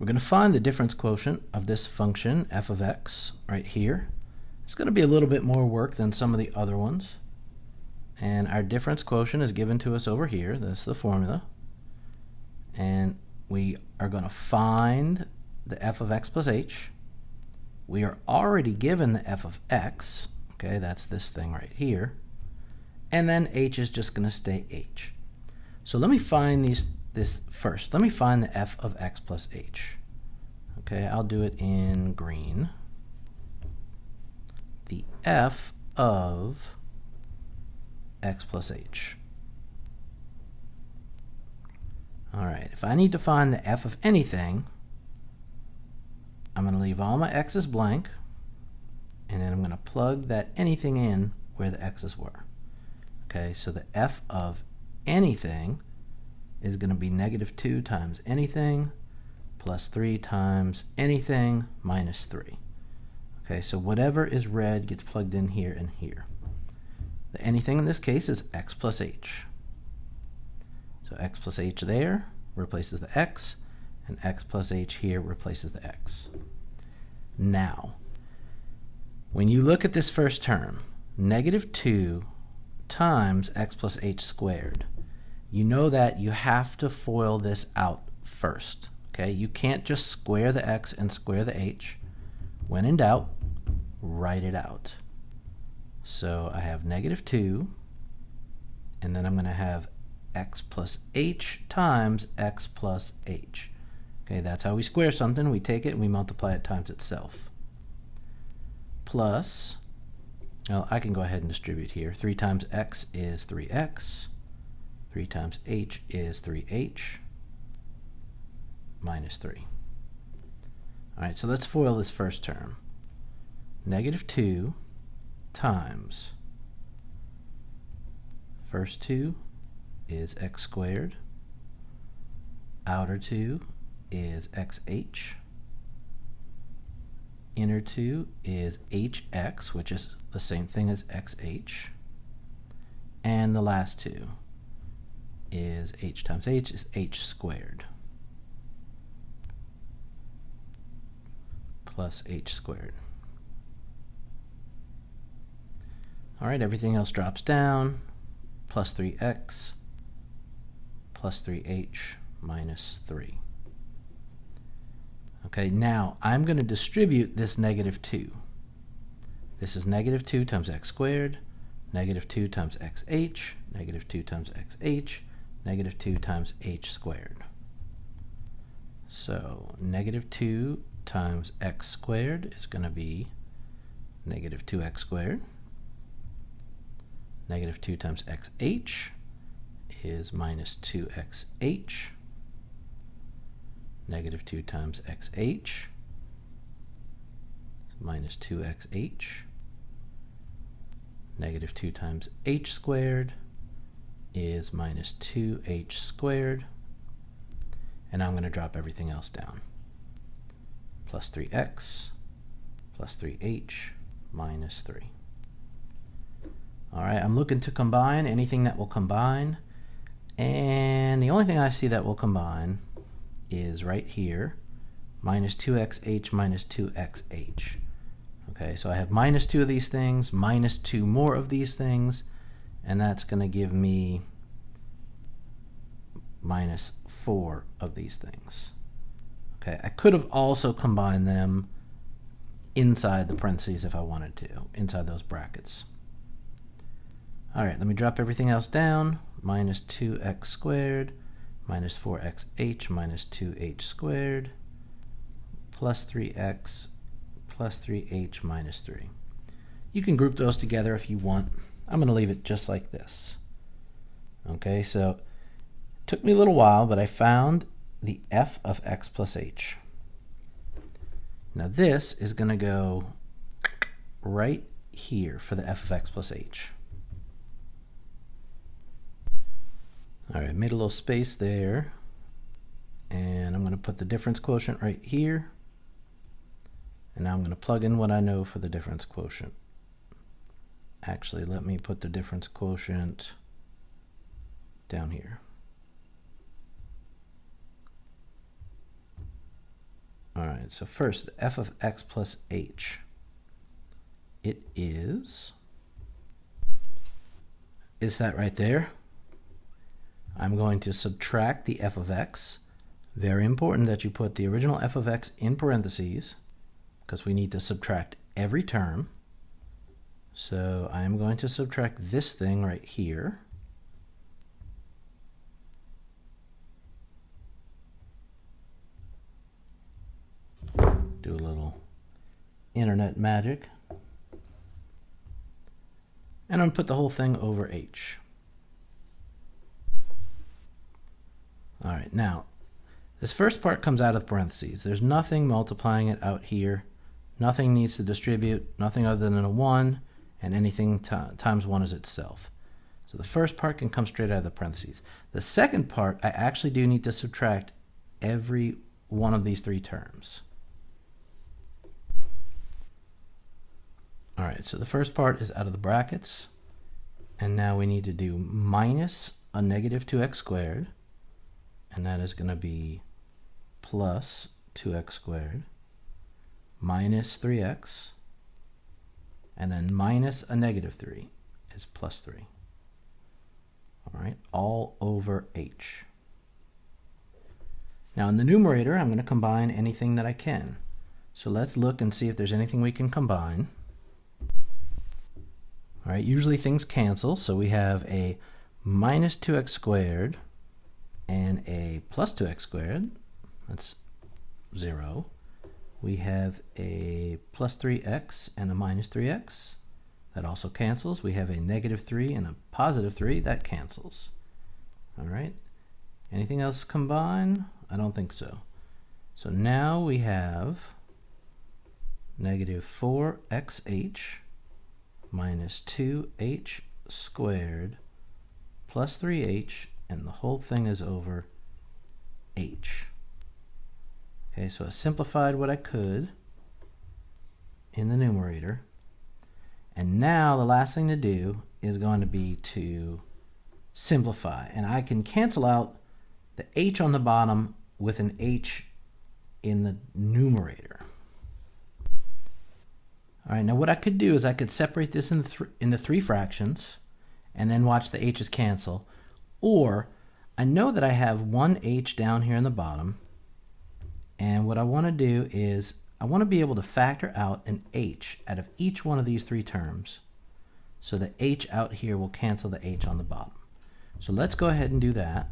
We're going to find the difference quotient of this function, f of x, right here. It's going to be a little bit more work than some of the other ones. And our difference quotient is given to us over here. That's the formula. And we are going to find the f of x plus h. We are already given the f of x. Okay, that's this thing right here. And then h is just going to stay h. So let me find this first. Let me find the f of x plus h. Okay, I'll do it in green. The f of x plus h. All right, if I need to find the f of anything, I'm going to leave all my x's blank, and then I'm going to plug that anything in where the x's were. Okay, so the f of anything is going to be -2 times anything plus 3 times anything minus 3. Okay, so whatever is red gets plugged in here and here. The anything in this case is x plus h. So x plus h there replaces the x, and x plus h here replaces the x. Now, when you look at this first term, -2 times x plus h squared, you know that you have to FOIL this out first. Okay, you can't just square the x and square the h. When in doubt, write it out. So I have -2, and then I'm going to have x plus h times x plus h. Okay, that's how we square something. We take it and we multiply it times itself. Plus, well, I can go ahead and distribute here. 3 times x is 3x. 3 times h is 3h minus 3. All right, so let's FOIL this first term. -2 times first 2 is x squared. Outer 2 is xh. Inner 2 is hx, which is the same thing as xh. And the last 2 is h times h is h squared plus h squared. All right, everything else drops down. Plus 3x plus 3h minus 3. Okay, now I'm going to distribute this -2. This is -2 times x squared, -2 times xh, -2 times xh, -2 times h squared. So -2 times x squared is going to be -2x squared. -2 times xh is minus 2xh. -2 times xh is minus 2xh. -2 times h squared is minus 2h squared. And I'm going to drop everything else down. Plus 3x plus 3h minus 3. All right, I'm looking to combine anything that will combine. And the only thing I see that will combine is right here, minus 2xh minus 2xh. Okay, so I have minus 2 of these things, minus 2 more of these things, and that's going to give me minus 4 of these things. Okay, I could have also combined them inside the parentheses if I wanted to, inside those brackets. All right, let me drop everything else down. Minus 2x squared minus 4xh minus 2h squared plus 3x plus 3h minus 3. You can group those together if you want. I'm going to leave it just like this. Okay, so it took me a little while, but I found the f of x plus h. Now this is going to go right here for the f of x plus h. All right, made a little space there, and I'm going to put the difference quotient right here, and now I'm going to plug in what I know for the difference quotient. Actually, let me put the difference quotient down here. right, so first, the f of x plus h. It is that right there. I'm going to subtract the f of x. Very important that you put the original f of x in parentheses, because we need to subtract every term. So I'm going to subtract this thing right here. Do a little internet magic. And I'm going to put the whole thing over h. All right, now, this first part comes out of parentheses. There's nothing multiplying it out here. Nothing needs to distribute, nothing other than a 1, and anything times 1 is itself. So the first part can come straight out of the parentheses. The second part, I actually do need to subtract every one of these three terms. All right, so the first part is out of the brackets, and now we need to do minus a negative 2x squared, and that is going to be plus 2x squared, minus 3x, and then minus a negative 3 is plus 3. All right, all over h. Now in the numerator, I'm going to combine anything that I can. So let's look and see if there's anything we can combine. All right, usually things cancel, so we have a minus 2x squared and a plus 2x squared. That's 0. We have a plus 3x and a minus 3x. That also cancels. We have a negative 3 and a positive 3. That cancels. All right. Anything else combine? I don't think so. So now we have negative 4xh minus 2h squared plus 3h, and the whole thing is over h. Okay, so I simplified what I could in the numerator. And now the last thing to do is going to be to simplify. And I can cancel out the h on the bottom with an h in the numerator. All right, now what I could do is I could separate this into three fractions and then watch the h's cancel. Or I know that I have one h down here in the bottom, and what I want to do is I want to be able to factor out an h out of each one of these three terms. So the h out here will cancel the h on the bottom. So let's go ahead and do that.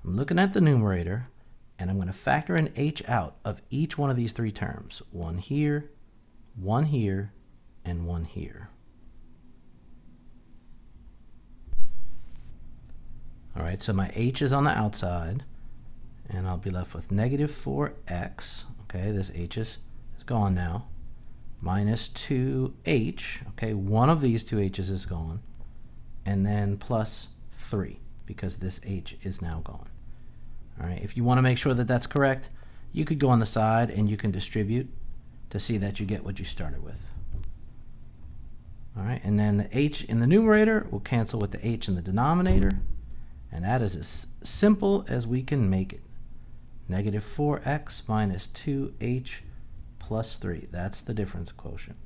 I'm looking at the numerator, and I'm going to factor an h out of each one of these three terms. One here, and one here. All right, so my h is on the outside, and I'll be left with negative 4x. Okay, this h is gone now. Minus 2h. Okay, one of these two h's is gone. And then plus 3, because this h is now gone. All right, if you want to make sure that that's correct, you could go on the side and you can distribute to see that you get what you started with. All right, and then the h in the numerator will cancel with the h in the denominator, and that is as simple as we can make it. Negative 4x minus 2h plus 3. That's the difference quotient.